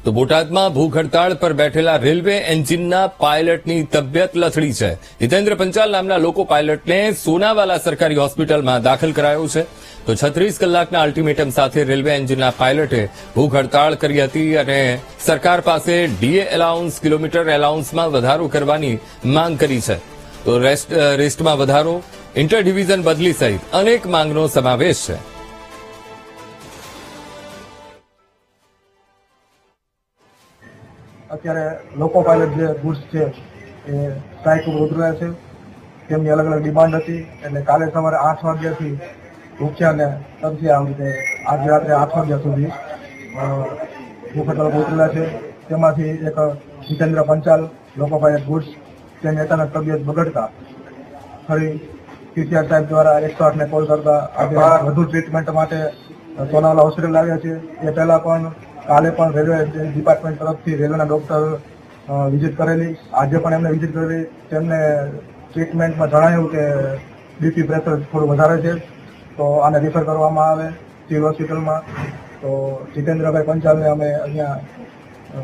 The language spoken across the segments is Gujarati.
તો બોટાદમાં ભૂખ હડતાળ પર બેઠેલા રેલવે એન્જિનના પાયલટની તબિયત લથડી છે. હિતેન્દ્ર પંચાલ નામના લોકો પાયલટને સોનાવાલા સરકારી હોસ્પિટલમાં દાખલ કરાયો છે. તો 36 કલાકના અલ્ટિમેટમ સાથે રેલવે એન્જિનના પાયલટે ભૂખ હડતાળ કરી હતી અને સરકાર પાસે ડીએ એલાઉન્સ, કિલોમીટર એલાઉન્સમાં વધારો કરવાની માંગ કરી છે. તો રેસ્ટમાં વધારો, ઇન્ટર ડિવિઝન બદલી સહિત અનેક માંગનો સમાવેશ છે. અત્યારે લોકો પાયલટ જે ગુડ્સ છે એ સ્ટ્રાઇક ઉપર ઉતર્યા છે. તેમની અલગ અલગ ડિમાન્ડ હતી, એટલે કાલે સવારે 8 વાગ્યાથી ભૂખ્યા ને તરસ્યા આ રીતે આજે રાત્રે 8 વાગ્યા સુધી ભૂખ હડતાળ પર ઉતરેલા છે. તેમાંથી એક જીતેન્દ્ર પંચાલ, લોકો પાયલટ ગુડ્સ, તેની અચાનક તબિયત બગડતા ફરી પીસીઆર સાહેબ દ્વારા 108 ને કોલ કરતા આજે વધુ ટ્રીટમેન્ટ માટે સોનાવાલા હોસ્પિટલ આવ્યા છે. એ પહેલા પણ કાલે પણ રેલવે ડિપાર્ટમેન્ટ તરફથી રેલવેના ડોક્ટર વિઝિટ કરેલી, આજે પણ એમને વિઝિટ કરેલી. તેમને ટ્રીટમેન્ટમાં જણાવ્યું કે બીપી પ્રેશર થોડું વધારે છે, તો આને રિફર કરવામાં આવે સિવિલ હોસ્પિટલમાં. તો જીતેન્દ્રભાઈ પંચાલને અમે અહીંયા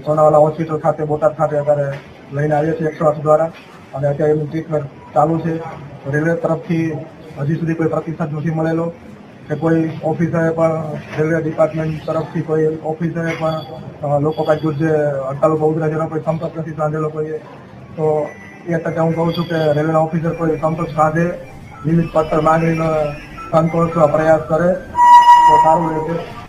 સોનાવાલા હોસ્પિટલ ખાતે બોટાદ ખાતે અત્યારે લઈને આવીએ છીએ 108 દ્વારા, અને અત્યારે એમની ટ્રીટમેન્ટ ચાલુ છે. રેલવે તરફથી હજી સુધી કોઈ પ્રતિસાદ નથી મળેલો કે કોઈ ઓફિસરે પણ રેલવે ડિપાર્ટમેન્ટ તરફથી કોઈ ઓફિસરે પણ લોકો પાછું જે હડતાલ ઉપર ઉતર્યા છે એનો કોઈ સંપર્ક નથી સાધેલો કોઈએ. તો એ તકે હું કહું છું કે રેલવેના ઓફિસર કોઈ સંપર્ક સાધે, વિવિધ પડતર માંગણીનો સંતોષવા પ્રયાસ કરે તો સારું રહેશે.